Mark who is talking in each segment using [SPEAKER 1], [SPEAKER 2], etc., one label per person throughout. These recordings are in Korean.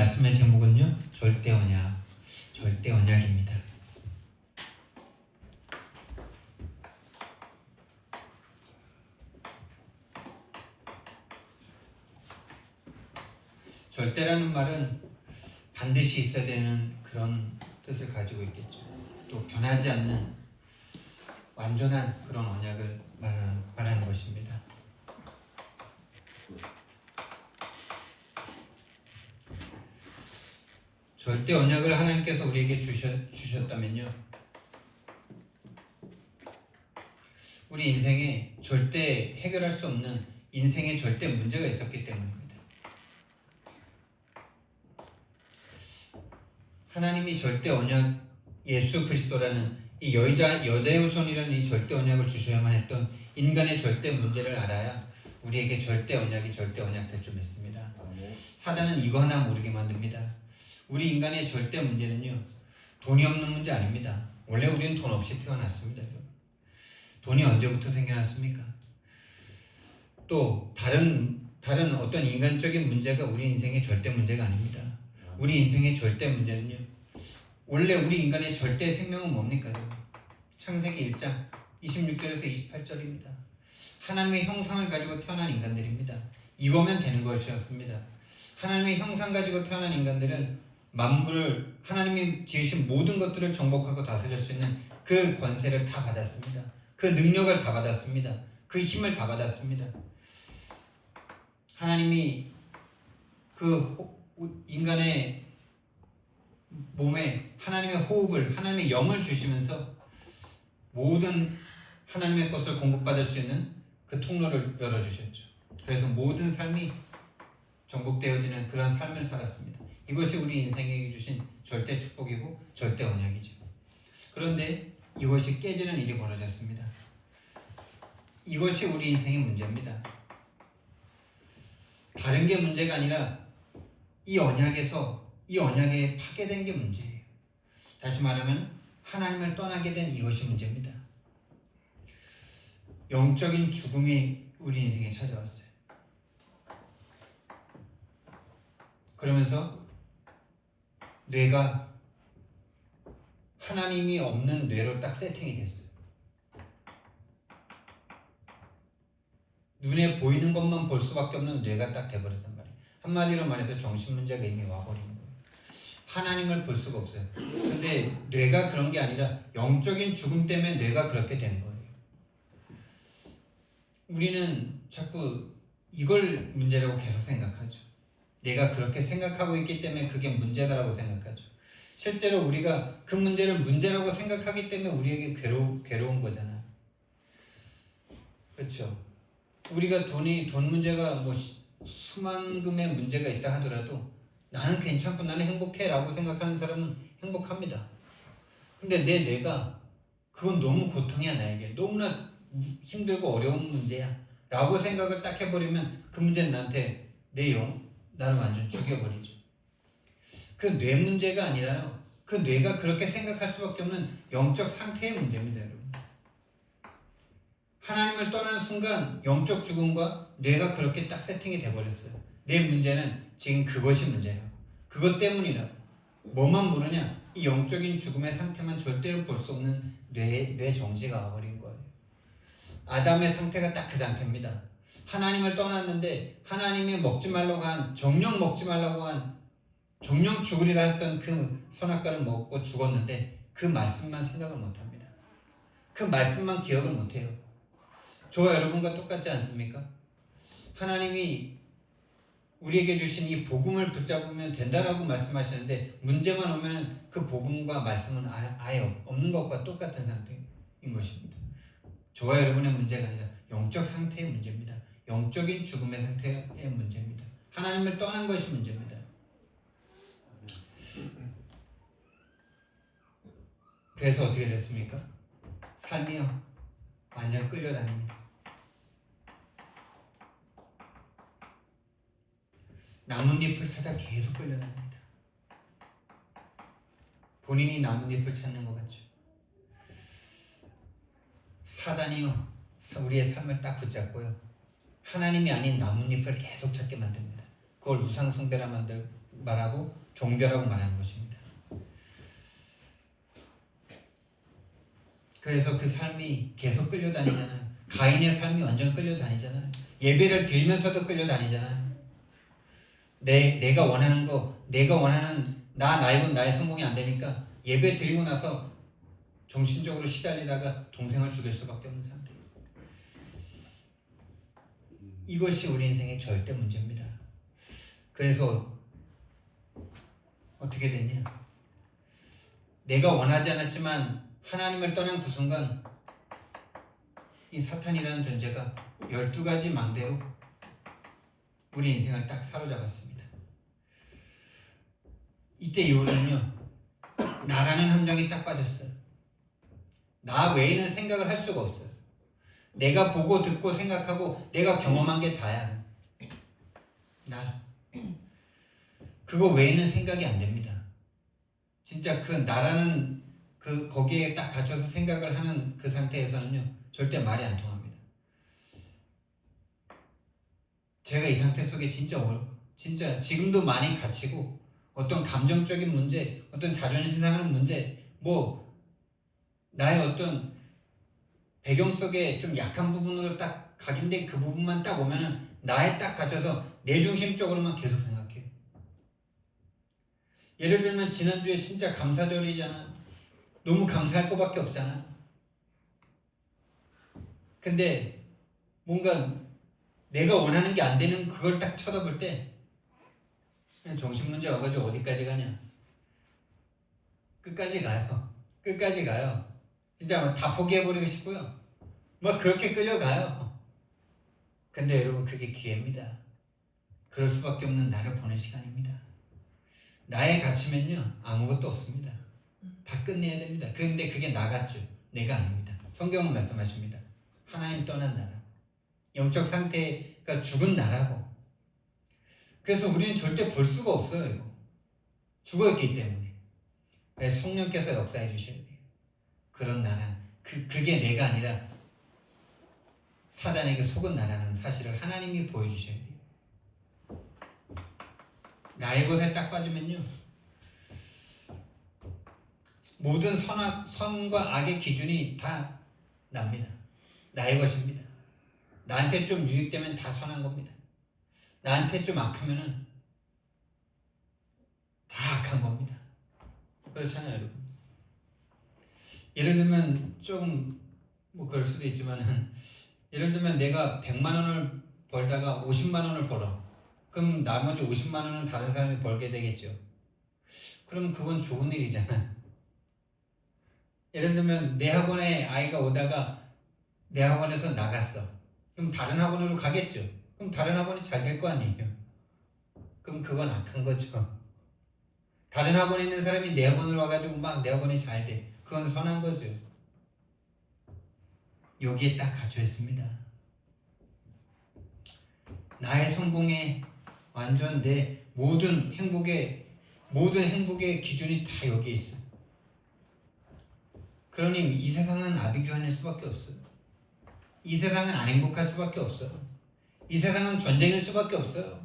[SPEAKER 1] 말씀의 제목은요, 절대 언약, 절대 언약입니다. 절대라는 말은 반드시 있어야 되는 그런 뜻을 가지고 있겠죠. 또 변하지 않는 완전한 그런 언약을 말하는 것입니다. 절대 언약을 하나님께서 우리에게 주셨다면요, 우리 인생에 절대 해결할 수 없는 인생에 절대 문제가 있었기 때문입니다. 하나님이 절대 언약, 예수 그리스도라는 이 여자의 후손이라는 이 절대 언약을 주셔야만 했던 인간의 절대 문제를 알아야 우리에게 절대 언약이 절대 언약 될 줄 믿습니다. 사단은 이거 하나 모르게 만듭니다. 우리 인간의 절대 문제는요, 돈이 없는 문제 아닙니다. 원래 우리는 돈 없이 태어났습니다. 돈이 언제부터 생겨났습니까? 또 다른 어떤 인간적인 문제가 우리 인생의 절대 문제가 아닙니다. 우리 인생의 절대 문제는요, 원래 우리 인간의 절대 생명은 뭡니까? 창세기 1장 26절에서 28절입니다. 하나님의 형상을 가지고 태어난 인간들입니다. 이거면 되는 것이었습니다. 하나님의 형상 가지고 태어난 인간들은 만물을, 하나님이 지으신 모든 것들을 정복하고 다스릴 수 있는 그 권세를 다 받았습니다. 그 능력을 다 받았습니다. 그 힘을 다 받았습니다. 하나님이 그 인간의 몸에 하나님의 호흡을, 하나님의 영을 주시면서 모든 하나님의 것을 공급받을 수 있는 그 통로를 열어주셨죠. 그래서 모든 삶이 정복되어지는 그런 삶을 살았습니다. 이것이 우리 인생에게 주신 절대 축복이고 절대 언약이죠. 그런데 이것이 깨지는 일이 벌어졌습니다. 이것이 우리 인생의 문제입니다. 다른 게 문제가 아니라 이 언약에 파괴된 게 문제예요. 다시 말하면 하나님을 떠나게 된 이것이 문제입니다. 영적인 죽음이 우리 인생에 찾아왔어요. 그러면서 뇌가 하나님이 없는 뇌로 딱 세팅이 됐어요. 눈에 보이는 것만 볼 수밖에 없는 뇌가 딱 돼버렸단 말이에요. 한마디로 말해서 정신문제가 이미 와버린 거예요. 하나님을 볼 수가 없어요. 근데 뇌가 그런 게 아니라 영적인 죽음 때문에 뇌가 그렇게 된 거예요. 우리는 자꾸 이걸 문제라고 계속 생각하죠. 내가 그렇게 생각하고 있기 때문에 그게 문제다라고 생각하죠. 실제로 우리가 그 문제를 문제라고 생각하기 때문에 우리에게 괴로운 거잖아요. 그렇죠? 우리가 돈 문제가 뭐 수만금의 문제가 있다 하더라도 나는 괜찮고 나는 행복해 라고 생각하는 사람은 행복합니다. 근데 내 뇌가 그건 너무 고통이야, 나에게 너무나 힘들고 어려운 문제야 라고 생각을 딱 해버리면 그 문제는 나한테 나를 완전 죽여버리죠. 그 뇌 문제가 아니라요, 그 뇌가 그렇게 생각할 수밖에 없는 영적 상태의 문제입니다. 여러분, 하나님을 떠난 순간 영적 죽음과 뇌가 그렇게 딱 세팅이 돼버렸어요. 내 문제는 지금 그것이 문제라고, 그것 때문이라고. 뭐만 모르냐, 이 영적인 죽음의 상태만 절대로 볼 수 없는 뇌 정지가 와버린 거예요. 아담의 상태가 딱 그 상태입니다. 하나님을 떠났는데 하나님이 먹지 말라고 한, 정령 먹지 말라고 한, 정령 죽으리라 했던 그 선악과를 먹고 죽었는데 그 말씀만 생각을 못합니다. 그 말씀만 기억을 못해요. 저와 여러분과 똑같지 않습니까? 하나님이 우리에게 주신 이 복음을 붙잡으면 된다라고 말씀하시는데 문제만 오면 그 복음과 말씀은 아예 없는 것과 똑같은 상태인 것입니다. 저와 여러분의 문제가 아니라 영적 상태의 문제입니다. 영적인 죽음의 상태의 문제입니다. 하나님을 떠난 것이 문제입니다. 그래서 어떻게 됐습니까? 삶이요, 완전 끌려다닙니다. 나뭇잎을 찾아 계속 끌려다닙니다. 본인이 나뭇잎을 찾는 것 같죠. 사단이요, 우리의 삶을 딱 붙잡고요, 하나님이 아닌 나뭇잎을 계속 찾게 만듭니다. 그걸 우상 숭배라 말하고 종교라고 말하는 것입니다. 그래서 그 삶이 계속 끌려다니잖아요. 가인의 삶이 완전 끌려다니잖아요. 예배를 드리면서도 끌려다니잖아요. 내가 원하는 거, 내가 원하는 나이건 나의 성공이 안 되니까 예배 드리고 나서 정신적으로 시달리다가 동생을 죽일 수밖에 없는 상태. 이것이 우리 인생의 절대 문제입니다. 그래서 어떻게 되냐? 내가 원하지 않았지만 하나님을 떠난 그 순간 이 사탄이라는 존재가 12가지 망대로 우리 인생을 딱 사로잡았습니다. 이때 이후로는요, 나라는 함정이 딱 빠졌어요. 나 외에는 생각을 할 수가 없어요. 내가 보고 듣고 생각하고 내가 경험한 게 다야. 나. 그거 외에는 생각이 안 됩니다. 진짜 그 나라는 그 거기에 딱 갇혀서 생각을 하는 그 상태에서는요, 절대 말이 안 통합니다. 제가 이 상태 속에 진짜 지금도 많이 갇히고 어떤 감정적인 문제, 어떤 자존심 상하는 문제, 나의 어떤 배경 속에 좀 약한 부분으로 딱 각인된 그 부분만 딱 오면은 나에 딱 갇혀서 내 중심적으로만 계속 생각해요. 예를 들면 지난주에 진짜 감사절이잖아. 너무 감사할 것밖에 없잖아. 근데 뭔가 내가 원하는 게 안 되는 그걸 딱 쳐다볼 때 그냥 정신문제 와가지고 어디까지 가냐? 끝까지 가요. 끝까지 가요. 진짜 다 포기해버리고 싶고요. 그렇게 끌려가요. 근데 여러분, 그게 기회입니다. 그럴 수밖에 없는 나를 보는 시간입니다. 나에 갇히면요, 아무것도 없습니다. 다 끝내야 됩니다. 근데 그게 나 같죠? 내가 아닙니다. 성경은 말씀하십니다. 하나님 떠난 나라, 영적 상태가 죽은 나라고. 그래서 우리는 절대 볼 수가 없어요. 이거. 죽어있기 때문에. 그래서 성령께서 역사해 주셔야 돼요. 그런 나라, 그게 내가 아니라 사단에게 속은 나라는 사실을 하나님이 보여주셔야 돼요. 나의 것에 딱 빠지면요, 모든 선과 악의 기준이 다 납니다. 나의 것입니다. 나한테 좀 유익되면 다 선한 겁니다. 나한테 좀 악하면은 다 악한 겁니다. 그렇잖아요, 여러분. 예를 들면 조금 그럴 수도 있지만은, 예를 들면 내가 100만 원을 벌다가 50만 원을 벌어. 그럼 나머지 50만 원은 다른 사람이 벌게 되겠죠. 그럼 그건 좋은 일이잖아. 예를 들면 내 학원에 아이가 오다가 내 학원에서 나갔어. 그럼 다른 학원으로 가겠죠. 그럼 다른 학원이 잘 될 거 아니에요. 그럼 그건 악한 거죠. 다른 학원에 있는 사람이 내 학원으로 와가지고 막 내 학원이 잘 돼. 그건 선한 거죠. 여기에 딱 갇혀 있습니다. 나의 성공에 완전 내 모든 행복의 기준이 다 여기에 있어. 그러니 이 세상은 아비규환일 수밖에 없어요. 이 세상은 안 행복할 수밖에 없어요. 이 세상은 전쟁일 수밖에 없어요.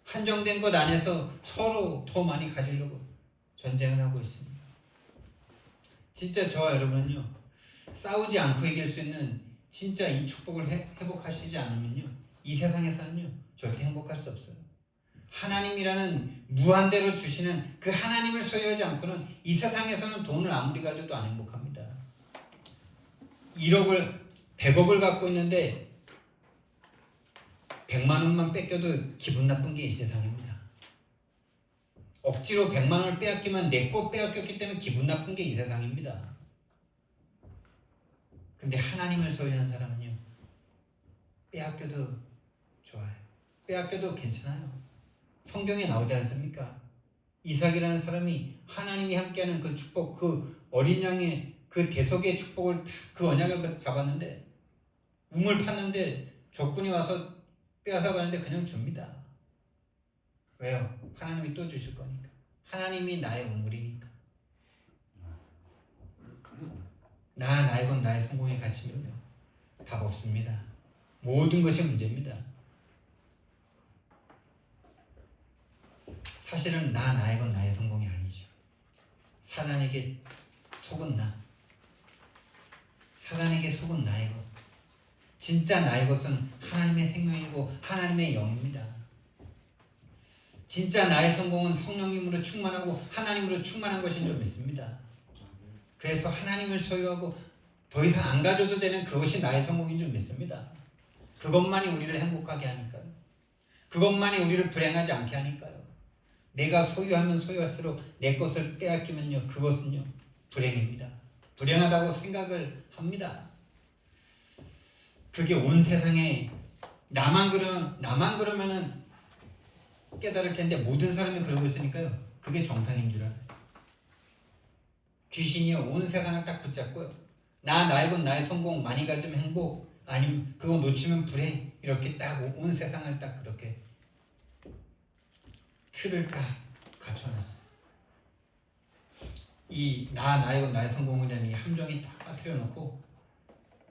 [SPEAKER 1] 한정된 것 안에서 서로 더 많이 가지려고 전쟁을 하고 있습니다. 진짜 저와 여러분은요, 싸우지 않고 이길 수 있는 진짜 이 축복을 회복하시지 않으면요, 이 세상에서는요 절대 행복할 수 없어요. 하나님이라는 무한대로 주시는 그 하나님을 소유하지 않고는 이 세상에서는 돈을 아무리 가져도 안 행복합니다. 100억을 갖고 있는데 100만 원만 뺏겨도 기분 나쁜 게 이 세상입니다. 억지로 100만 원을 빼앗기면 내 거 빼앗겼기 때문에 기분 나쁜 게 이 세상입니다. 근데 하나님을 소유한 사람은요, 빼앗겨도 좋아요. 빼앗겨도 괜찮아요. 성경에 나오지 않습니까? 이삭이라는 사람이 하나님이 함께하는 그 축복, 그 어린 양의 그 대속의 축복을 그 언약을 잡았는데, 우물 팠는데 적군이 와서 빼앗아 가는데 그냥 줍니다. 왜요? 하나님이 또 주실 거니까. 하나님이 나의 우물이니까. 나의 건 나의 성공에 갇히면요, 답 없습니다. 모든 것이 문제입니다. 사실은 나의 건 나의 성공이 아니죠. 사단에게 속은 나. 사단에게 속은 나의 것. 진짜 나의 것은 하나님의 생명이고 하나님의 영입니다. 진짜 나의 성공은 성령님으로 충만하고 하나님으로 충만한 것인 줄 믿습니다. 그래서 하나님을 소유하고 더 이상 안 가져도 되는 그것이 나의 성공인 줄 믿습니다. 그것만이 우리를 행복하게 하니까요. 그것만이 우리를 불행하지 않게 하니까요. 내가 소유하면 소유할수록 내 것을 빼앗기면요, 그것은요 불행입니다. 불행하다고 생각을 합니다. 그게 온 세상에 나만 그러면은 깨달을 텐데 모든 사람이 그러고 있으니까요. 그게 정상인 줄 알아요. 귀신이요 온 세상을 딱 붙잡고요. 나의 건 나의 성공, 많이 가지면 행복, 아니면 그거 놓치면 불행, 이렇게 딱 온 세상을 딱 그렇게 틀을 딱 갖춰놨어요. 이 나의 건 나의 성공이라는 이 함정이 딱 빠뜨려 놓고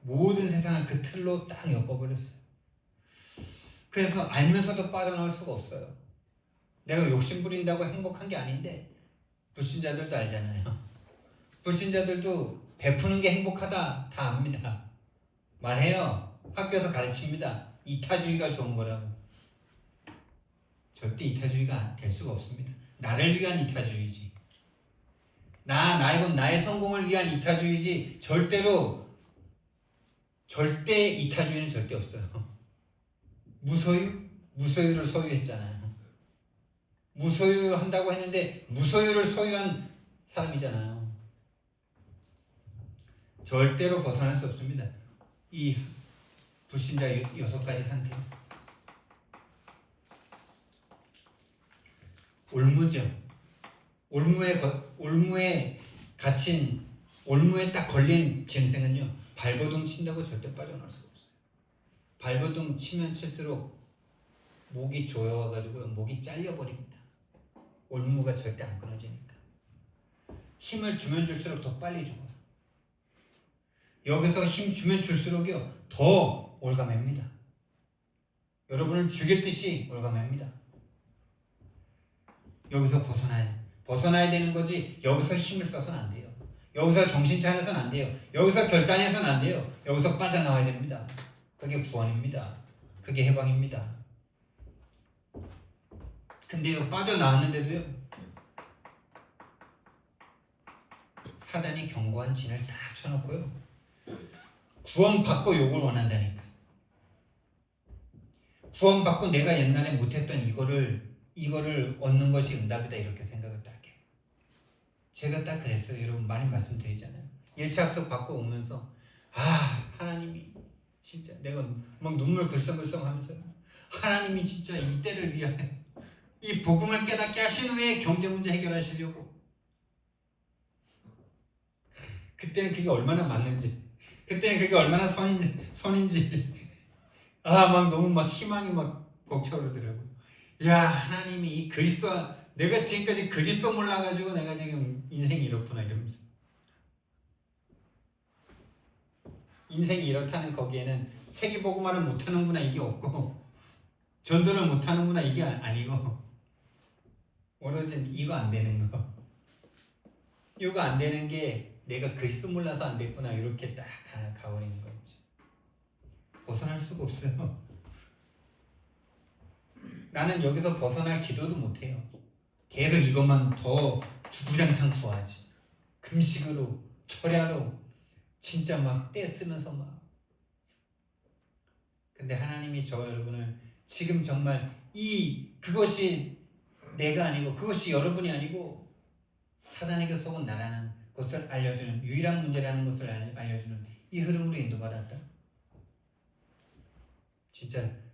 [SPEAKER 1] 모든 세상을 그 틀로 딱 엮어버렸어요. 그래서 알면서도 빠져나올 수가 없어요. 내가 욕심 부린다고 행복한 게 아닌데, 불신자들도 알잖아요. 불신자들도 베푸는 게 행복하다 다 압니다. 말해요. 학교에서 가르칩니다. 이타주의가 좋은 거라고. 절대 이타주의가 될 수가 없습니다. 나를 위한 이타주의지. 나의 건 나의 성공을 위한 이타주의지, 절대 이타주의는 절대 없어요. 무소유를 소유했잖아요. 무소유한다고 했는데 무소유를 소유한 사람이잖아요. 절대로 벗어날 수 없습니다. 이 불신자 6가지 상태. 올무죠. 올무에 딱 걸린 짐승은요, 발버둥 친다고 절대 빠져나올 수가 없어요. 발버둥 치면 칠수록 목이 조여와가지고 목이 잘려버립니다. 올무가 절대 안 끊어지니까. 힘을 주면 줄수록 더 빨리 죽어요. 여기서 힘 주면 줄수록요 더 올가맵니다. 여러분을 죽일 듯이 올가맵니다. 여기서 벗어나야 되는 거지, 여기서 힘을 써서는 안 돼요. 여기서 정신 차려서는 안 돼요. 여기서 결단해서는 안 돼요. 여기서 빠져나와야 됩니다. 그게 구원입니다. 그게 해방입니다. 근데요, 빠져나왔는데도요, 사단이 견고한 진을 딱 쳐놓고요, 구원받고 욕을 원한다니까. 구원받고 내가 옛날에 못했던 이거를 얻는 것이 응답이다, 이렇게 생각을 딱 해요. 제가 딱 그랬어요. 여러분 많이 말씀드리잖아요. 1차 합석 받고 오면서 하나님이 진짜, 내가 막 눈물 글썽글썽 하면서, 하나님이 진짜 이때를 위하여 이 복음을 깨닫게 하신 후에 경제 문제 해결하시려고. 그때는 그게 얼마나 맞는지, 그때는 그게 얼마나 선인지 막 너무 막 희망이 막 벅차오르더라고. 야, 하나님이 이 그리스도, 내가 지금까지 그리스도 몰라가지고 내가 지금 인생이 이렇구나, 이러면서. 인생이 이렇다는 거기에는 세계복음화를 못하는구나 이게 없고, 전도를 못하는구나 이게 아니고, 오로지 이거 안 되는 거, 이거 안 되는 게 내가 그리스도 몰라서 안 됐구나, 이렇게 딱 가버리는 거지. 벗어날 수가 없어요. 나는 여기서 벗어날 기도도 못해요. 계속 이것만 더 주구장창 구하지. 금식으로, 철야로, 진짜 막 떼쓰면서 막. 근데 하나님이 저 여러분을 지금 정말 그것이 내가 아니고, 그것이 여러분이 아니고, 사단에게 속은 나라는 것을 알려주는, 유일한 문제라는 것을 알려주는 이 흐름으로 인도받았다. 진짜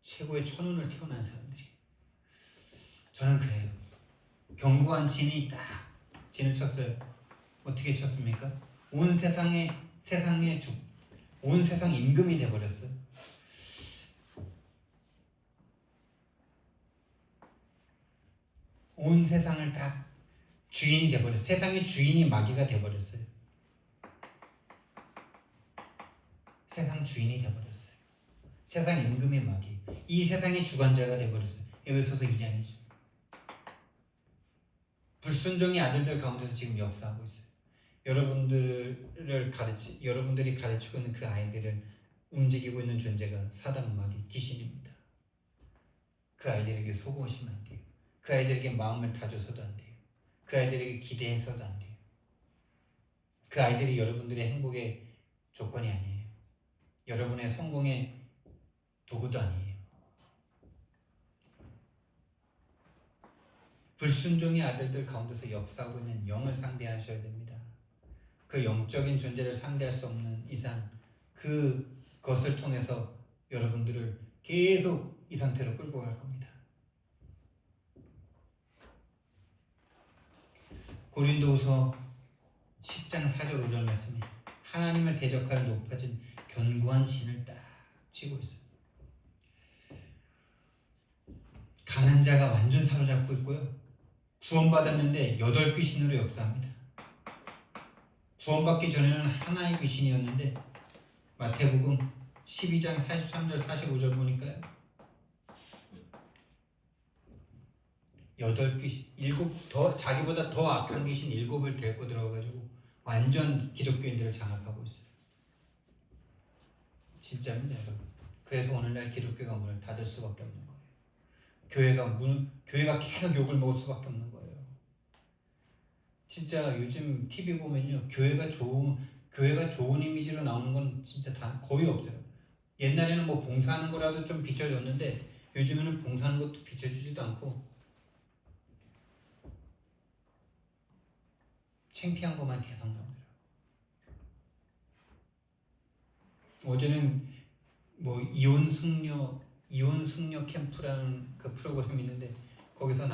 [SPEAKER 1] 최고의 천운을 태어난 사람들이. 저는 그래요. 견고한 진을 쳤어요. 어떻게 쳤습니까? 온 세상 임금이 돼버렸어요. 온 세상을 다 주인이 돼버렸어요. 세상의 주인이 마귀가 돼버렸어요. 세상 주인이 돼버렸어요. 세상 임금의 마귀, 이 세상의 주관자가 돼버렸어요. 에베소서 2장이죠. 불순종의 아들들 가운데서 지금 역사하고 있어요. 여러분들이 가르치고 있는 그 아이들을 움직이고 있는 존재가 사단 마귀 귀신입니다. 그 아이들에게 속으시면 안 돼요. 그 아이들에게 마음을 다줘서도 안 돼요. 그 아이들에게 기대해서도 안 돼요. 그 아이들이 여러분들의 행복의 조건이 아니에요. 여러분의 성공의 도구도 아니에요. 불순종의 아들들 가운데서 역사하고 있는 영을 상대하셔야 됩니다. 그 영적인 존재를 상대할 수 없는 이상 그것을 통해서 여러분들을 계속 이 상태로 끌고 갈 겁니다. 고린도후서 10장 4절 5절 말씀이 하나님을 대적할 높아진 견고한 진을 딱 치고 있어요. 강한 자가 완전 사로잡고 있고요. 구원받았는데 8귀신으로 역사합니다. 구원받기 전에는 하나의 귀신이었는데 마태복음 12장 43절 45절 보니까요. 8귀신, 자기보다 더 악한 귀신 7을 데리고 들어가가지고 완전 기독교인들을 장악하고 있어요. 진짜입니다, 여러분. 그래서 오늘날 기독교가 문을 닫을 수밖에 없는 거예요. 교회가 계속 욕을 먹을 수밖에 없는 거예요. 진짜 요즘 TV 보면요, 교회가 좋은 이미지로 나오는 건 진짜 다 거의 없더라고요. 옛날에는 뭐 봉사하는 거라도 좀 비춰줬는데 요즘에는 봉사하는 것도 비춰주지도 않고 창피한 것만 계속 나오더라고요. 어제는 뭐 이혼 승려 캠프라는 그 프로그램이 있는데 거기서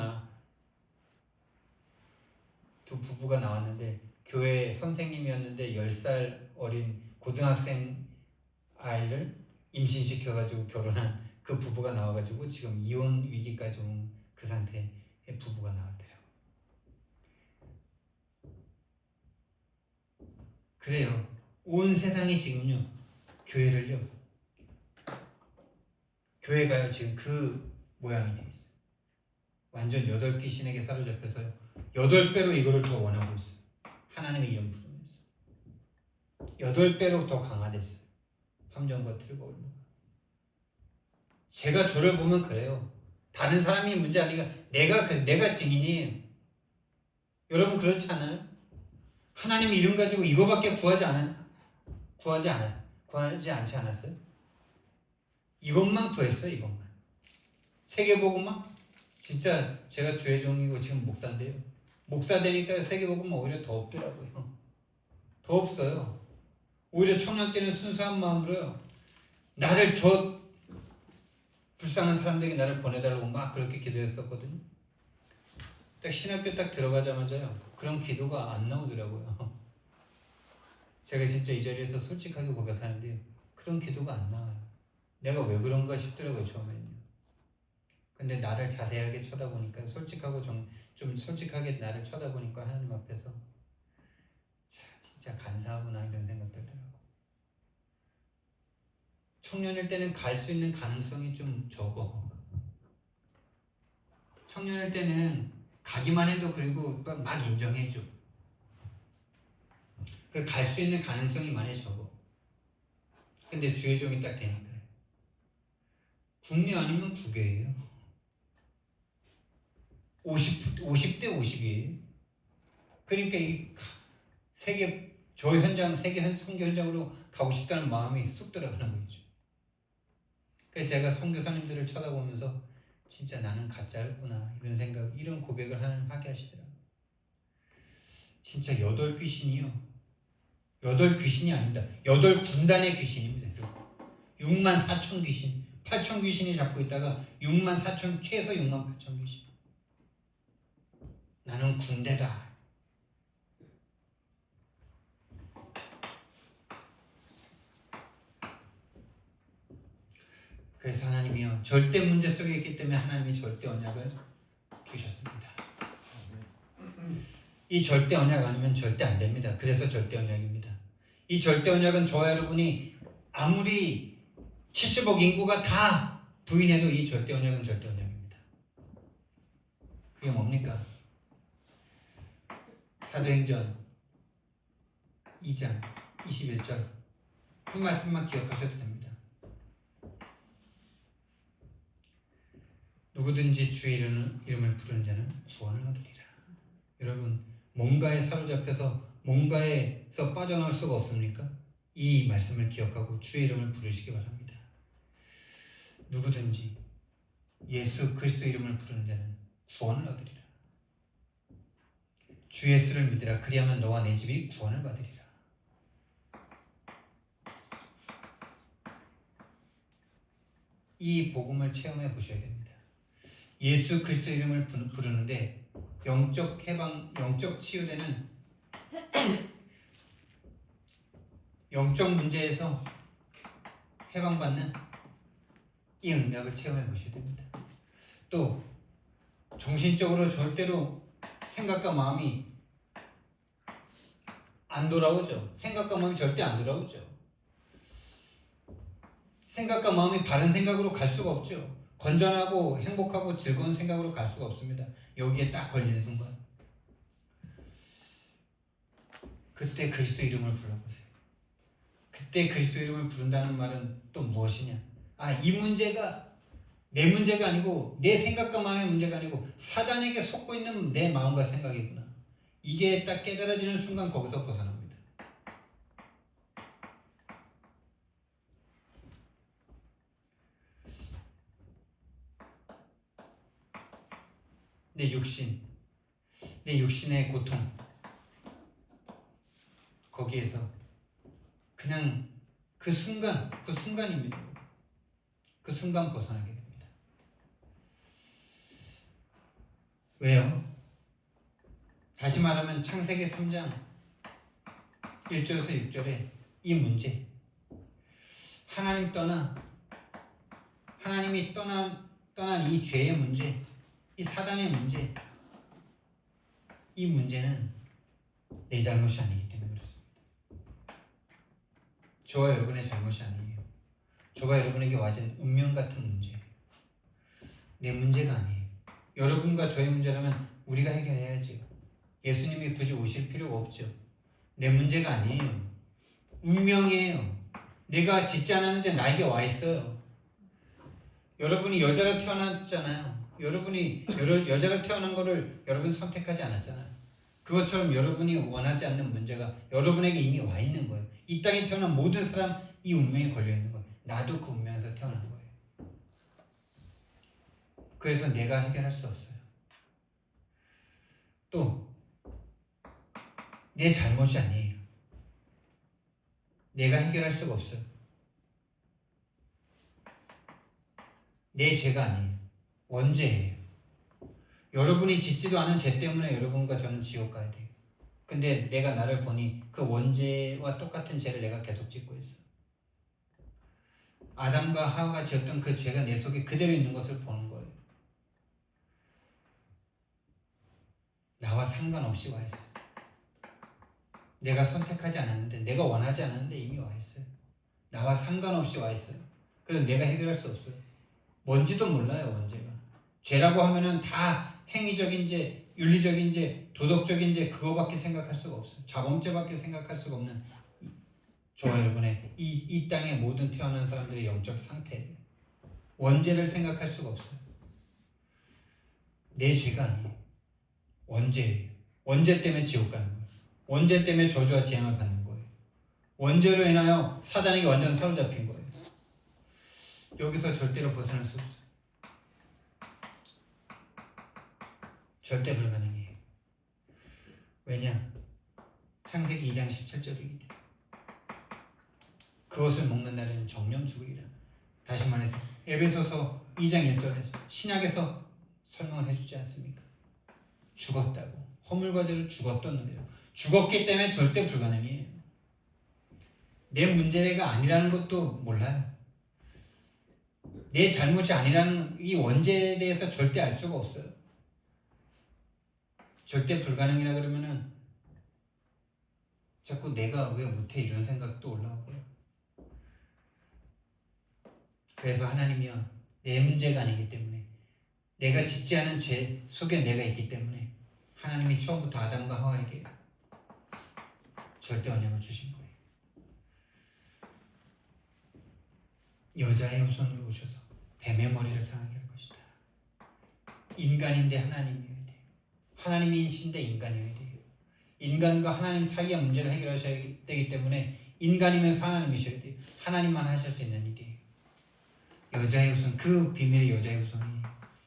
[SPEAKER 1] 두 부부가 나왔는데 교회 선생님이었는데 10살 어린 고등학생 아이를 임신시켜가지고 결혼한 그 부부가 나와가지고 지금 이혼 위기까지 온 그 상태의 부부가 나왔더라고요. 그래요. 온 세상이 지금요 교회가요 지금 그 모양이 되어 있어요. 완전 8귀신에게 사로잡혀서요 8배로 이거를 더 원하고 있어요. 하나님의 이름 부르면서 8배로 더 강화됐어요. 함정과 틀과 올무가. 제가 저를 보면 그래요. 다른 사람이 문제 아니라 내가 증인이에요. 여러분 그렇지 않아요? 하나님의 이름 가지고 이거밖에 구하지 않지 않았어요? 이것만 구했어요. 이것만. 세계복음만. 진짜 제가 주혜종이고 지금 목사인데요. 목사 되니까 세계복음은 오히려 더 없더라고요. 더 없어요. 오히려 청년 때는 순수한 마음으로요. 불쌍한 사람들에게 나를 보내달라고 막 그렇게 기도했었거든요. 딱 신학교 딱 들어가자마자요. 그런 기도가 안 나오더라고요. 제가 진짜 이 자리에서 솔직하게 고백하는데 그런 기도가 안 나와요. 내가 왜 그런가 싶더라고요, 처음에는요. 근데 나를 자세하게 쳐다보니까 좀 솔직하게 나를 쳐다보니까 하나님 앞에서 진짜 간사하구나 이런 생각 들더라고요. 청년일 때는 갈 수 있는 가능성이 좀 적어. 청년일 때는 가기만 해도 그리고 막 인정해줘. 갈 수 있는 가능성이 많이 적어. 근데 주혜종이 딱 되니까요. 국내 아니면 국외예요. 50대 50이에요. 그러니까 세계 선교 현장으로 가고 싶다는 마음이 쑥 들어가는 거죠. 그래서 제가 선교사님들을 쳐다보면서 진짜 나는 가짜였구나 이런 고백을 하게 하시더라고요. 진짜 8귀신이요. 8귀신이 아닙니다. 8군단의 귀신입니다. 64,000 귀신, 8,000 귀신이 잡고 있다가 64,000, 최소 68,000 귀신. 나는 군대다. 그래서 하나님이요 절대 문제 속에 있기 때문에 하나님이 절대 언약을 주셨습니다. 이 절대 언약 아니면 절대 안 됩니다. 그래서 절대 언약입니다. 이 절대 언약은 저와 여러분이 아무리 70억 인구가 다 부인해도 이 절대 언약은 절대 언약입니다. 그게 뭡니까? 사도행전 2장 21절 그 말씀만 기억하셔도 됩니다. 누구든지 주의 이름을 부르는 자는 구원을 얻으리라. 여러분, 뭔가에 사로잡혀서 뭔가에서 빠져나올 수가 없습니까? 이 말씀을 기억하고 주의 이름을 부르시기 바랍니다. 누구든지 예수 그리스도 이름을 부르는 자는 구원을 얻으리라. 주 예수를 믿으라. 그리하면 너와 내 집이 구원을 받으리라. 이 복음을 체험해 보셔야 됩니다. 예수 그리스도 이름을 부르는데 영적 해방, 영적 치유되는 영적 문제에서 해방받는 이 응답을 체험해 보셔야 됩니다. 또 정신적으로 절대로 생각과 마음이 안 돌아오죠. 생각과 마음이 절대 안 돌아오죠. 생각과 마음이 바른 생각으로 갈 수가 없죠. 건전하고 행복하고 즐거운 생각으로 갈 수가 없습니다. 여기에 딱 걸리는 순간 그때 그리스도 이름을 불러보세요. 그때 그리스도 이름을 부른다는 말은 또 무엇이냐? 이 문제가 내 문제가 아니고 내 생각과 마음의 문제가 아니고 사단에게 속고 있는 내 마음과 생각이구나. 이게 딱 깨달아지는 순간 거기서 벗어납니다. 내 육신의 고통 거기에서 그냥 그 순간입니다. 그 순간 벗어나게 됩니다. 왜요? 다시 말하면 창세기 3장 1절에서 6절에 이 문제, 하나님이 떠난 이 죄의 문제, 이 사단의 문제, 이 문제는 내 잘못이 아니기 때문에 그렇습니다. 저와 여러분의 잘못이 아니에요. 저와 여러분에게 와진 운명 같은 문제예요. 내 문제가 아니에요. 여러분과 저의 문제라면 우리가 해결해야지요. 예수님이 굳이 오실 필요가 없죠. 내 문제가 아니에요. 운명이에요. 내가 짓지 않았는데 나에게 와 있어요. 여러분이 여자로 태어났잖아요. 여러분이 여자로 태어난 거를 여러분 선택하지 않았잖아요. 그것처럼 여러분이 원하지 않는 문제가 여러분에게 이미 와 있는 거예요. 이 땅에 태어난 모든 사람 이 운명에 걸려 있는 거예요. 나도 그 운명에서 태어난 거예요. 그래서 내가 해결할 수 없어요. 또 내 잘못이 아니에요. 내가 해결할 수가 없어요. 내 죄가 아니에요. 원죄예요. 여러분이 짓지도 않은 죄 때문에 여러분과 저는 지옥 가야 돼요. 근데 내가 나를 보니 그 원죄와 똑같은 죄를 내가 계속 짓고 있어. 아담과 하와가 지었던 그 죄가 내 속에 그대로 있는 것을 보는 거예요. 나와 상관없이 와 있어요. 내가 선택하지 않았는데, 내가 원하지 않았는데 이미 와 있어요. 나와 상관없이 와 있어요. 그래서 내가 해결할 수 없어요. 뭔지도 몰라요, 원죄가. 죄라고 하면은 다 행위적인 죄, 윤리적인 죄, 도덕적인 죄, 그거밖에 생각할 수가 없어요. 자범죄밖에 생각할 수가 없는 저와 여러분의 이 땅의 모든 태어난 사람들의 영적 상태예요. 원죄를 생각할 수가 없어요. 내 죄가 아니에요. 원죄예요. 원죄 때문에 지옥 가는 거예요. 원죄 때문에 저주와 재앙을 받는 거예요. 원죄로 인하여 사단에게 완전 사로잡힌 거예요. 여기서 절대로 벗어날 수 없어요. 절대 불가능해요. 왜냐? 창세기 2장 17절이기 때문에. 그것을 먹는 날에는 정령 죽으리라. 다시 말해서 에베소서 2장 1절에서 신약에서 설명을 해주지 않습니까? 죽었다고. 허물과제로 죽었던 놈이에요. 죽었기 때문에 절대 불가능해요. 내 문제가 아니라는 것도 몰라요. 내 잘못이 아니라는 이 원죄에 대해서 절대 알 수가 없어요. 절대 불가능이라 그러면은 자꾸 내가 왜 못해 이런 생각도 올라오고요. 그래서 하나님이요, 내 문제가 아니기 때문에, 내가 짓지 않은 죄 속에 내가 있기 때문에 하나님이 처음부터 아담과 하와에게 절대 언약을 주신 거예요. 여자의 후손으로 오셔서 뱀의 머리를 상하게 할 것이다. 인간인데 하나님이어야 돼요. 하나님이신데 인간이어야 돼요. 인간과 하나님 사이의 문제를 해결하셔야 되기 때문에 인간이면서 하나님이셔야 돼요. 하나님만 하실 수 있는 일이에요. 여자의 후손, 그 비밀이 여자의 후손이에요.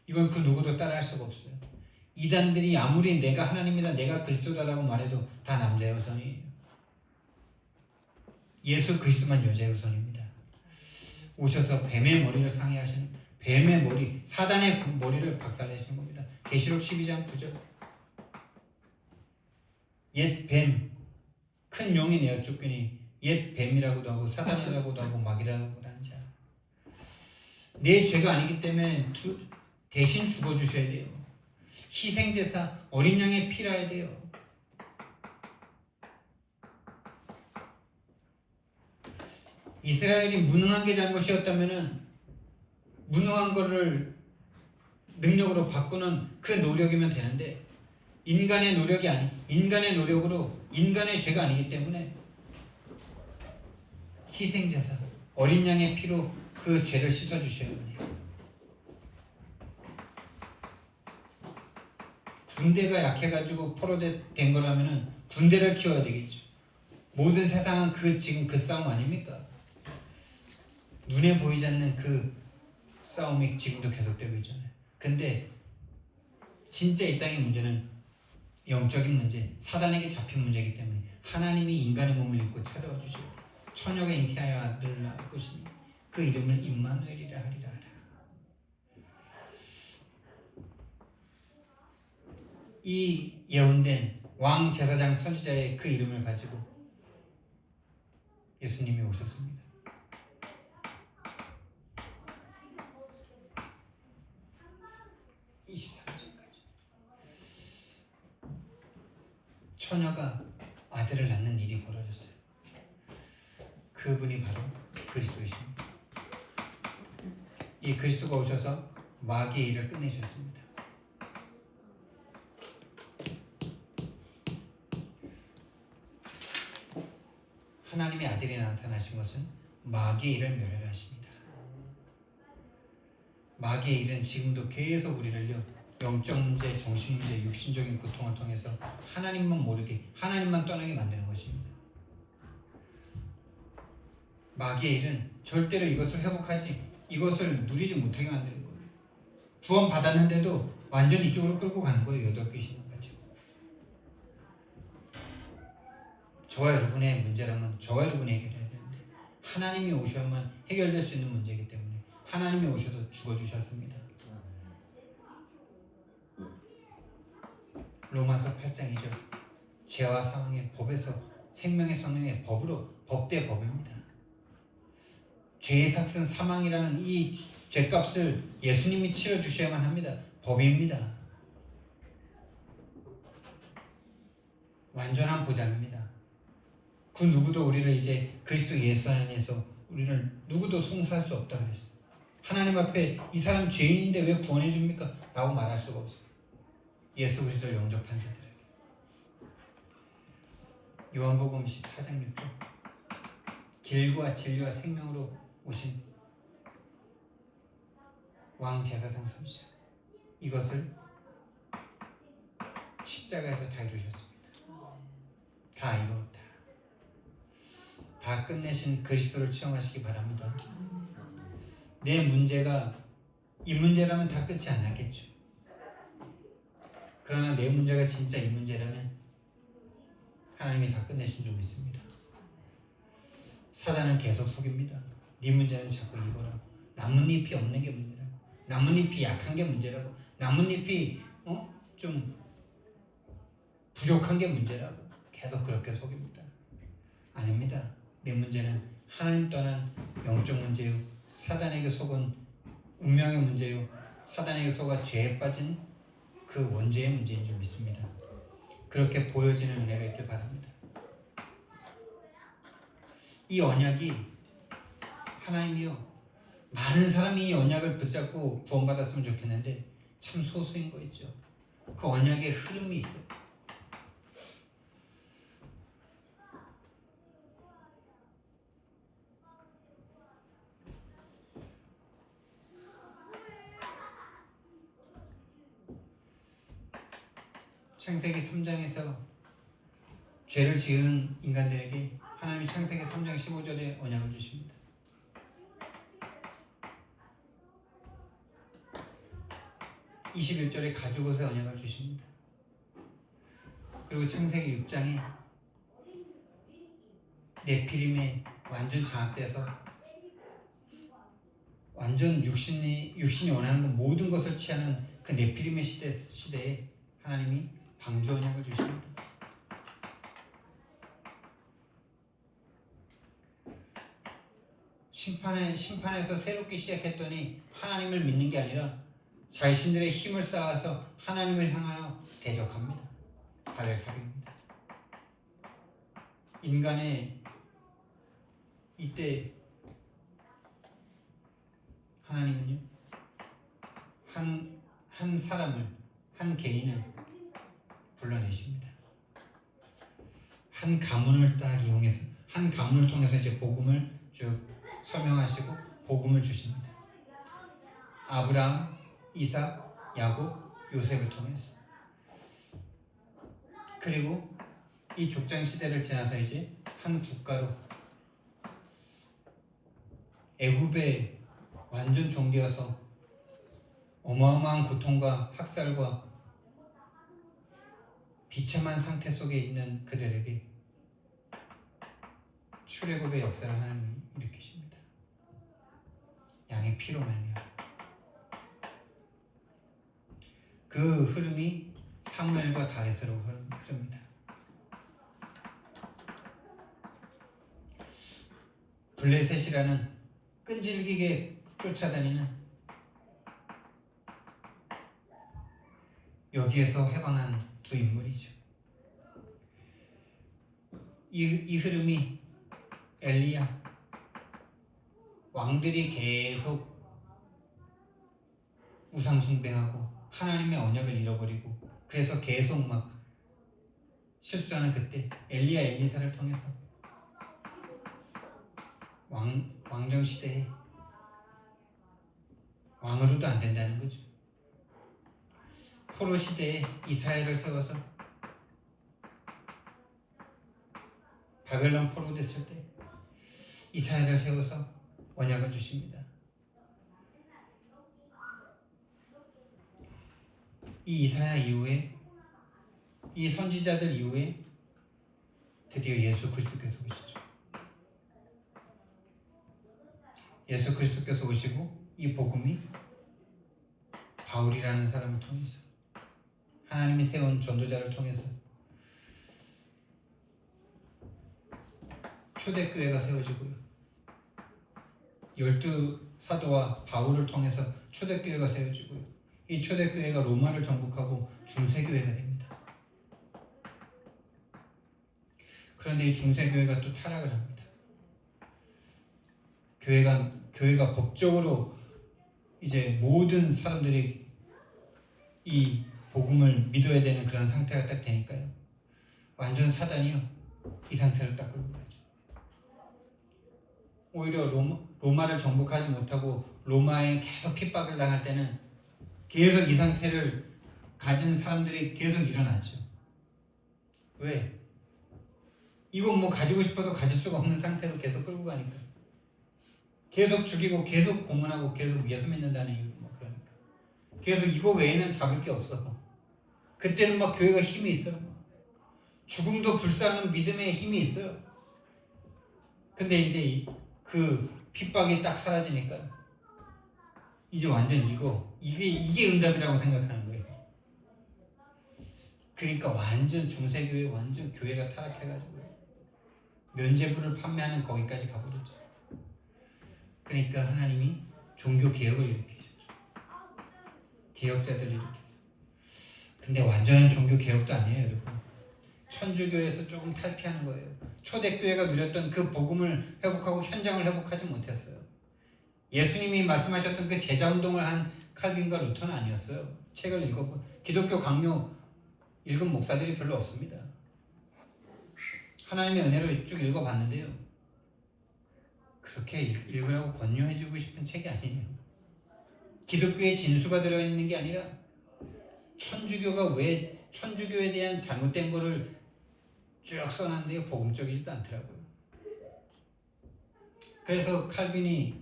[SPEAKER 1] 이건 그 누구도 따라할 수가 없어요. 이단들이 아무리 내가 하나님이다, 내가 그리스도다라고 말해도 다 남자의 후손이에요. 예수 그리스도만 여자의 후손입니다. 오셔서 뱀의 머리를 상해하시는, 뱀의 머리, 사단의 머리를 박살내시는 겁니다. 계시록 12장 9절. 옛 뱀, 큰 용이 내어 쫓기니 옛 뱀이라고도 하고 사단이라고도 하고 마귀라고도 하는 자. 내 죄가 아니기 때문에 대신 죽어주셔야 돼요. 희생제사, 어린 양의 피라야 돼요. 이스라엘이 무능한 게 잘못이었다면은 무능한 거를 능력으로 바꾸는 그 노력이면 되는데, 인간의 노력이 아니, 인간의 노력으로, 인간의 죄가 아니기 때문에 희생제사, 어린 양의 피로 그 죄를 씻어주셔야 해요. 군대가 약해가지고 포로된 거라면은 군대를 키워야 되겠죠. 모든 세상은 지금 그 싸움 아닙니까? 눈에 보이지 않는 그 싸움이 지금도 계속되고 있잖아요. 근데 진짜 이 땅의 문제는 영적인 문제, 사단에게 잡힌 문제이기 때문에 하나님이 인간의 몸을 입고 찾아와 주시고 처녀가 잉태하여 아들을 낳을 것이니 그 이름을 임마누엘이라 하리라 하라. 이 예언된 왕 제사장 선지자의 그 이름을 가지고 예수님이 오셨습니다. 처녀가 아들을 낳는 일이 벌어졌어요. 그분이 바로 그리스도이십니다. 이 그리스도가 오셔서 마귀의 일을 끝내셨습니다. 하나님의 아들이 나타나신 것은 마귀의 일을 멸하십니다. 마귀의 일은 지금도 계속 우리를요, 영적 문제, 정신 문제, 육신적인 고통을 통해서 하나님만 모르게, 하나님만 떠나게 만드는 것입니다. 마귀의 일은 절대로 이것을 회복하지, 이것을 누리지 못하게 만드는 거예요. 구원 받았는데도 완전히 이쪽으로 끌고 가는 거예요. 8귀신을 가지고. 저와 여러분의 문제라면 저와 여러분이 해결해야 되는데, 하나님이 오셔야만 해결될 수 있는 문제이기 때문에 하나님이 오셔서 죽어주셨습니다. 로마서 8장이죠. 죄와 사망의 법에서 생명의 성령의 법으로, 법 대 법입니다. 죄의 삭은 사망이라는 이 죄값을 예수님이 치러주셔야만 합니다. 법입니다. 완전한 보장입니다. 그 누구도 우리를 이제 그리스도 예수 안에서 우리를 누구도 송사할 수 없다 그랬어요. 하나님 앞에 이 사람 죄인인데 왜 구원해 줍니까? 라고 말할 수가 없어요. 예수 그리스도를 영접한 자들에게. 요한복음 14장 6절. 길과 진리와 생명으로 오신 왕 제사장 선지자, 이것을 십자가에서 다 이루셨습니다. 다 이루었다. 다 끝내신 그리스도를 체험하시기 바랍니다. 내 문제가 이 문제라면 다 끝이 안 나겠죠. 그러나 내 문제가 진짜 이 문제라면 하나님이 다 끝내신 줄 믿습니다. 사단은 계속 속입니다. 네 문제는 자꾸 이거라고, 나뭇잎이 없는 게 문제라고, 나뭇잎이 약한 게 문제라고, 나뭇잎이 좀 부족한 게 문제라고 계속 그렇게 속입니다. 아닙니다. 내 문제는 하나님 떠난 영적 문제요, 사단에게 속은 운명의 문제요, 사단에게 속아 죄에 빠진 그 원죄의 문제인 줄 믿습니다. 그렇게 보여지는 은혜가 있길 바랍니다. 이 언약이 하나님이요, 많은 사람이 이 언약을 붙잡고 구원받았으면 좋겠는데 참 소수인 거 있죠. 그 언약의 흐름이 있어요. 창세기 3장에서 죄를 지은 인간들에게 하나님이 창세기 3장 15절에 언약을 주십니다. (21절에) 가죽옷의 언약을 주십니다. 그리고 창세기 6장에 네피림에 완전 장악돼서 완전 육신이 원하는 것 모든 것을 취하는 그 네피림의 시대에 하나님이 방주 언약을 주십니다. 심판에서 새롭게 시작했더니 하나님을 믿는 게 아니라 자신들의 힘을 쌓아서 하나님을 향하여 대적합니다. 바벨탑입니다. 인간의 이때 하나님은요, 한 사람을, 한 개인을 불러내십니다. 한 가문을 딱 이용해서, 한 가문을 통해서 이제 복음을 쭉 설명하시고 복음을 주십니다. 아브라함, 이삭, 야곱, 요셉을 통해서. 그리고 이 족장 시대를 지나서 이제 한 국가로 애굽에 완전 종되어서 어마어마한 고통과 학살과 비참한 상태 속에 있는 그들에게 출애굽의 역사를 하나님이 일으키십니다. 양의 피로 말미암아. 그 흐름이 사무엘과 다윗으로 흐릅니다. 블레셋이라는 끈질기게 쫓아다니는, 여기에서 해방한 두 인물이죠. 이 흐름이 엘리야, 왕들이 계속 우상 숭배하고 하나님의 언약을 잃어버리고 그래서 계속 막 실수하는 그때 엘리야 엘리사를 통해서 왕정 시대에 왕으로도 안 된다는 거죠. 포로 시대에 이스라엘을 세워서 바벨론 포로 됐을 때 이스라엘을 세워서 언약을 주십니다. 이 이사야 이후에, 이 선지자들 이후에 드디어 예수 그리스도께서 오시죠. 예수 그리스도께서 오시고 이 복음이 바울이라는 사람을 통해서, 하나님이 세운 전도자를 통해서 초대교회가 세워지고요. 12사도와 바울을 통해서 초대교회가 세워지고요. 이 초대교회가 로마를 정복하고 중세교회가 됩니다. 그런데 이 중세교회가 또 타락을 합니다. 교회가 법적으로 이제 모든 사람들이 이 복음을 믿어야 되는 그런 상태가 딱 되니까요. 완전 사단이요. 이 상태로 딱 끌고 가죠. 오히려 로마를 정복하지 못하고 로마에 계속 핍박을 당할 때는 계속 이 상태를 가진 사람들이 계속 일어나죠. 왜? 이건 뭐 가지고 싶어도 가질 수가 없는 상태로 계속 끌고 가니까. 계속 죽이고 계속 고문하고 계속 예수 믿는다는 이유, 뭐 그러니까. 계속 이거 외에는 잡을 게 없어. 그때는 막 교회가 힘이 있어요. 죽음도 불사하는 믿음의 힘이 있어요. 근데 이제 그 핍박이 딱 사라지니까 이제 완전 이게 응답이라고 생각하는 거예요. 그러니까 완전 중세교회, 완전 교회가 타락해가지고 면죄부를 판매하는 거기까지 가버렸죠. 그러니까 하나님이 종교 개혁을 일으키셨죠. 개혁자들을 일으켜서. 근데 완전한 종교 개혁도 아니에요, 여러분. 천주교에서 조금 탈피하는 거예요. 초대교회가 누렸던 그 복음을 회복하고 현장을 회복하지 못했어요. 예수님이 말씀하셨던 그 제자운동을 한 칼빈과 루터는 아니었어요. 책을 읽어보, 기독교 강요 읽은 목사들이 별로 없습니다. 하나님의 은혜로 쭉 읽어봤는데요, 그렇게 읽으라고 권유해주고 싶은 책이 아니에요. 기독교의 진수가 들어있는 게 아니라 천주교가 왜 천주교에 대한 잘못된 거를 쭉 써놨는데 복음적이지도 않더라고요. 그래서 칼빈의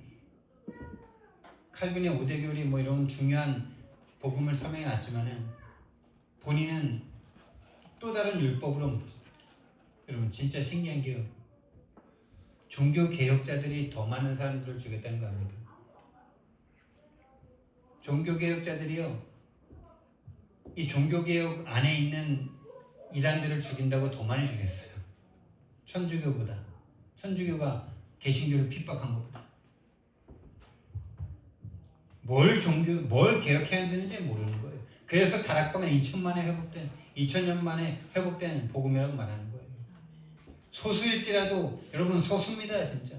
[SPEAKER 1] 5대 교리 뭐 이런 중요한 복음을 설명해 놨지만은 본인은 또 다른 율법으로 여러분 진짜 신기한 게요. 종교 개혁자들이 더 많은 사람들을 죽였다는 거 아닙니까? 종교 개혁자들이요. 이 종교 개혁 안에 있는 이단들을 죽인다고 더 많이 죽였어요. 천주교보다. 천주교가 개신교를 핍박한 것보다. 뭘 개혁해야 되는지 모르는 거예요. 그래서 다락방은 2000년 만에 회복된 복음이라고 말하는 거예요. 소수일지라도 여러분 소수입니다. 진짜.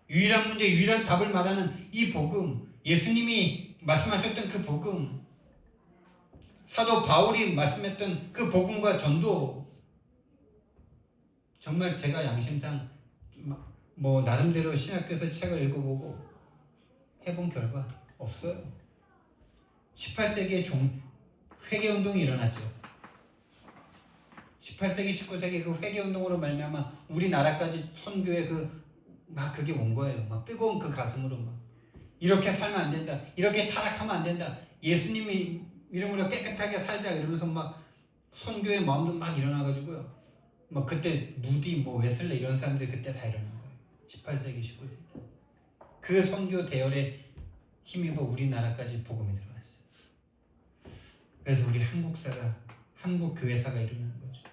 [SPEAKER 1] 유일한 문제, 유일한 답을 말하는 이 복음, 예수님이 말씀하셨던 그 복음, 사도 바울이 말씀했던 그 복음과 전도, 정말 제가 양심상 뭐 나름대로 신학교에서 책을 읽어보고 해본 결과 없어요. 18세기에 회개운동이 일어났죠. 18세기, 19세기 그 회개운동으로 말미암아 우리나라까지 선교의 그게 온 거예요. 막 뜨거운 그 가슴으로 막 이렇게 살면 안 된다. 이렇게 타락하면 안 된다. 예수님이 이름으로 깨끗하게 살자 이러면서 막 선교의 마음도 막 일어나가지고요. 막 그때 무디 뭐 웨슬레 이런 사람들이 그때 다 일어난 거예요. 18세기, 19세기. 그 선교 대열에 힘입어 우리나라까지 복음이 들어갔어요. 그래서 우리 한국 교회사가 일어나는 거죠.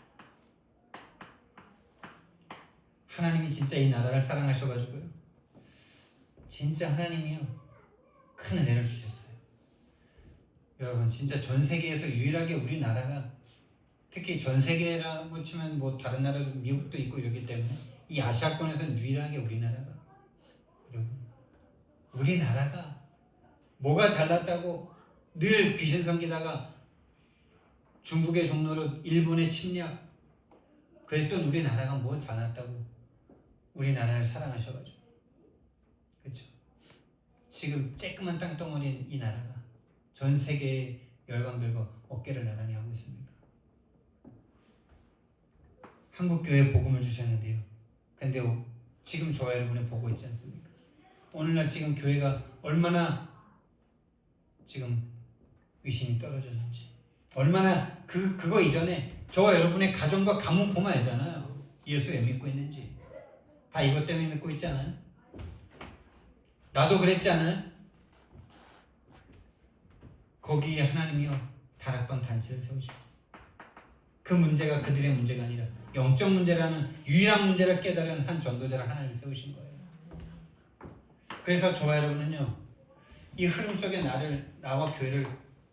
[SPEAKER 1] 하나님이 진짜 이 나라를 사랑하셔가지고요. 진짜 하나님이요. 큰 은혜를 주셨어요. 여러분 진짜 전 세계에서 유일하게 우리나라가, 특히 전 세계라고 치면 뭐 다른 나라도 미국도 있고 이러기 때문에 이 아시아권에서는 유일하게 우리나라가, 여러분 우리나라가 뭐가 잘났다고 늘 귀신 섬기다가 중국의 종로로 일본의 침략 그랬던 우리나라가 뭐 잘났다고 우리나라를 사랑하셔가지고, 그렇죠? 지금 쬐끄만 땅덩어리인 이 나라가 전 세계의 열강들과 어깨를 나란히 하고 있습니다. 한국교회에 복음을 주셨는데요. 근데 지금 저와 여러분이 보고 있지 않습니까? 오늘날 지금 교회가 얼마나 지금 위신이 떨어졌는지, 얼마나 그거 이전에 저와 여러분의 가정과 가문 보면 알잖아요. 예수 왜 믿고 있는지. 다 이것 때문에 믿고 있지 않아요? 나도 그랬지 않아요? 거기에 하나님이요 다락방 단체를 세우시고, 그 문제가 그들의 문제가 아니라 영적 문제라는 유일한 문제를 깨달은 한 전도자를 하나님 세우신 거예요. 그래서 저와 여러분은요 이 흐름 속에 나와 교회를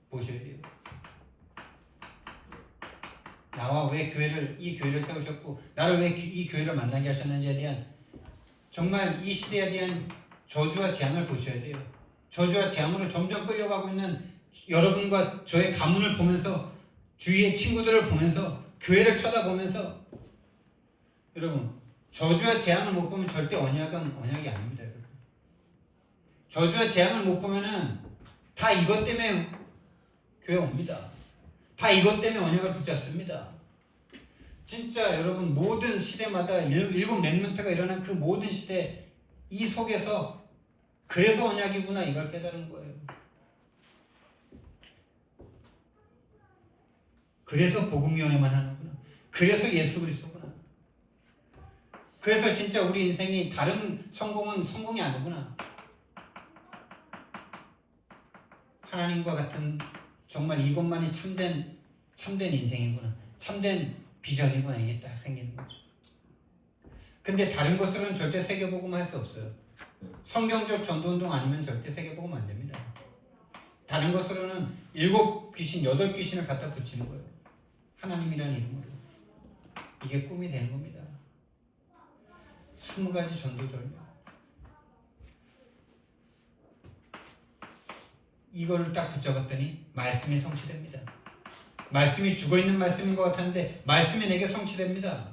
[SPEAKER 1] 보셔야 돼요. 나와 왜 이 교회를 세우셨고 나를 왜 이 교회를 만나게 하셨는지에 대한, 정말 이 시대에 대한 저주와 재앙을 보셔야 돼요. 저주와 재앙으로 점점 끌려가고 있는 여러분과 저의 가문을 보면서, 주위의 친구들을 보면서, 교회를 쳐다보면서, 여러분 저주와 재앙을 못 보면 절대 언약이 아닙니다. 여러분. 저주와 재앙을 못 보면은 다 이것 때문에 교회 옵니다. 다 이것 때문에 언약을 붙잡습니다. 진짜 여러분 모든 시대마다 일곱 렘넌트가 일어난 그 모든 시대 이 속에서 그래서 언약이구나 이걸 깨달은 거예요. 그래서 복음위원회만 하는구나. 그래서 예수 그리스도구나. 그래서 진짜 우리 인생이 다른 성공이 아니구나. 하나님과 같은 정말 이것만이 참된 인생이구나. 참된 비전이구나. 이게 딱 생기는 거죠. 근데 다른 것으로는 절대 세계복음 할 수 없어요. 성경적 전도운동 아니면 절대 세계복음 안 됩니다. 다른 것으로는 7귀신, 8귀신을 갖다 붙이는 거예요. 하나님이라는 이름으로. 이게 꿈이 되는 겁니다. 20가지 전도절명. 이거를 딱 붙잡았더니 말씀이 성취됩니다. 말씀이 죽어있는 말씀인 것 같았는데 말씀이 내게 성취됩니다.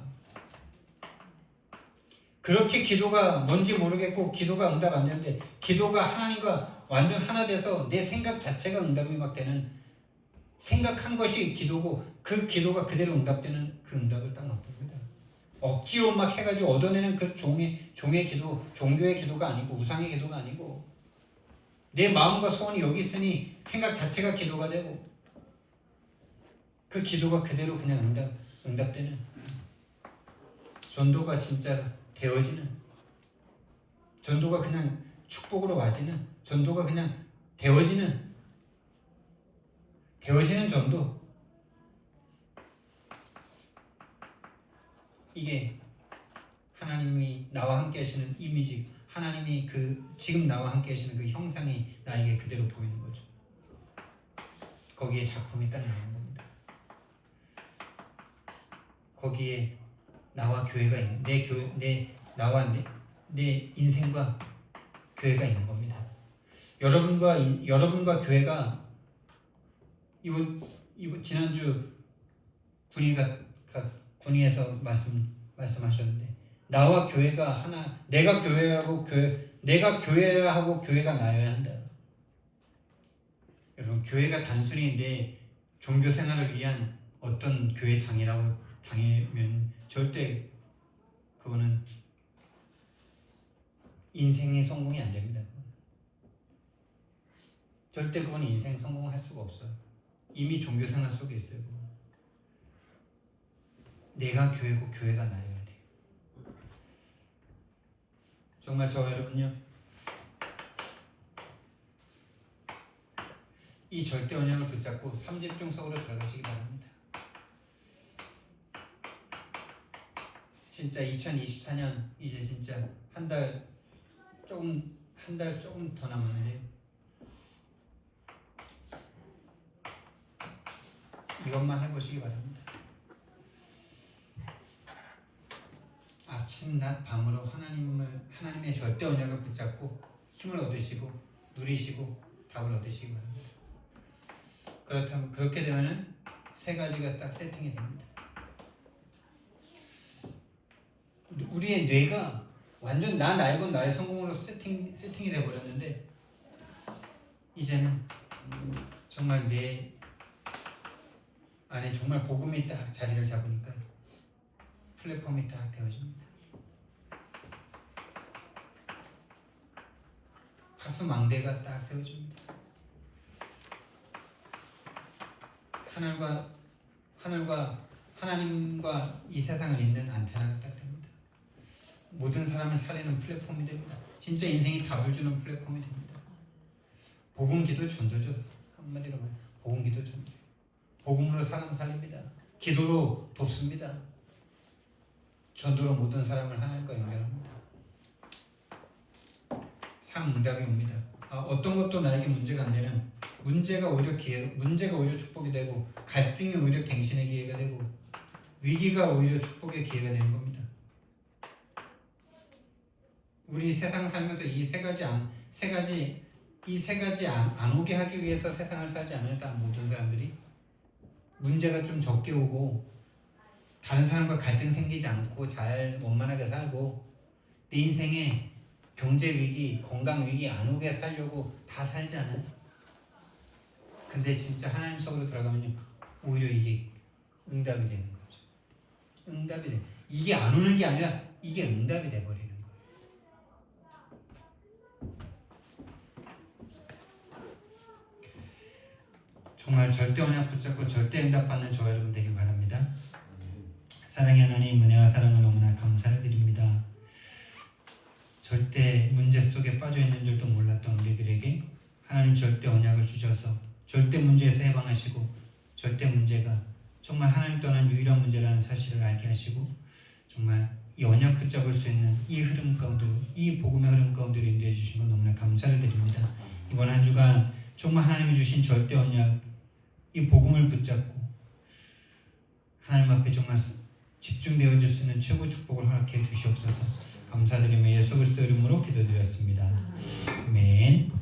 [SPEAKER 1] 그렇게 기도가 뭔지 모르겠고 기도가 응답 안 되는데, 기도가 하나님과 완전 하나 돼서 내 생각 자체가 응답이 막 되는 생각한 것이 기도고 그 기도가 그대로 응답되는 그 응답을 딱 맛봅니다. 억지로 막 해가지고 얻어내는 그 종의 기도, 종교의 기도가 아니고 우상의 기도가 아니고 내 마음과 소원이 여기 있으니 생각 자체가 기도가 되고 그 기도가 그대로 그냥 응답되는 전도가 진짜 되어지는 전도가 그냥 축복으로 와지는 전도가 그냥 되어지는 전도 이게 하나님이 나와 함께 하시는 이미지 하나님이 지금 나와 함께 하시는 그 형상이 나에게 그대로 보이는 거죠. 거기에 작품이 딱 나오는 겁니다. 거기에 나와 교회가 있는 내 인생과 교회가 있는 겁니다. 여러분과 교회가 이번 지난주 군의에서 말씀하셨는데 나와 교회가 하나 내가 교회하고 교회가 나여야 한다. 여러분 교회가 단순히 내 종교 생활을 위한 어떤 교회 당이면 절대 그거는 인생의 성공이 안 됩니다. 절대 그건 인생 성공할 수가 없어요. 이미 종교 생활 속에 있어요. 내가 교회고 교회가 나여야 돼. 정말 저와 여러분요, 이 절대 언약을 붙잡고 3집중 속으로 들어가시기 바랍니다. 진짜 2024년 이제 진짜 한 달 조금 더 남았는데 이것만 해보시기 바랍니다. 아침 낮 밤으로 하나님의 절대 언약을 붙잡고 힘을 얻으시고 누리시고 답을 얻으시기 바랍니다. 그렇다면 그렇게 되면은 세 가지가 딱 세팅이 됩니다. 우리의 뇌가 완전 나 알고 나의 성공으로 세팅이 돼버렸는데 이제는 정말 내 안에 정말 복음이 딱 자리를 잡으니까 플랫폼이 딱 되어집니다. 하수망대가 딱 세워집니다. 하나님과 이 세상을 잇는 안테나가 딱 됩니다. 모든 사람을 살리는 플랫폼이 됩니다. 진짜 인생이 답을 주는 플랫폼이 됩니다. 복음, 기도, 전도죠. 한마디로 말해 복음, 기도, 전도. 복음으로 사람 살립니다. 기도로 돕습니다. 전도로 모든 사람을 하나님과 연결합니다. 상응답이 옵니다. 어떤 것도 나에게 문제가 안 되는 문제가 오히려 축복이 되고 갈등이 오히려 갱신의 기회가 되고 위기가 오히려 축복의 기회가 되는 겁니다. 우리 세상 살면서 이 세 가지 안 오게 하기 위해서 세상을 살지 않을까. 모든 사람들이 문제가 좀 적게 오고 다른 사람과 갈등 생기지 않고 잘 원만하게 살고 내 인생에 경제 위기, 건강 위기 안 오게 살려고 다 살지 않아요? 근데 진짜 하나님 속으로 들어가면요 오히려 이게 응답이 되는 거죠. 이게 안 오는 게 아니라 이게 응답이 돼버리는 거예요. 정말 절대 언약 붙잡고 절대 응답 받는 저와 여러분 되길 바랍니다. 사랑의 하나님, 은혜와 사랑을 너무나 감사를 드립니다. 절대 문제 속에 빠져있는 줄도 몰랐던 우리들에게 하나님 절대 언약을 주셔서 절대 문제에서 해방하시고 절대 문제가 정말 하나님 떠난 유일한 문제라는 사실을 알게 하시고 정말 이 언약 붙잡을 수 있는 이 흐름 가운데로 이 복음의 흐름 가운데로 인도해 주신 것 너무나 감사를 드립니다. 이번 한 주간 정말 하나님이 주신 절대 언약 이 복음을 붙잡고 하나님 앞에 정말 집중되어질 수 있는 최고 축복을 허락해 주시옵소서. 감사드리며 예수 그리스도 이름으로 기도드렸습니다. 아멘.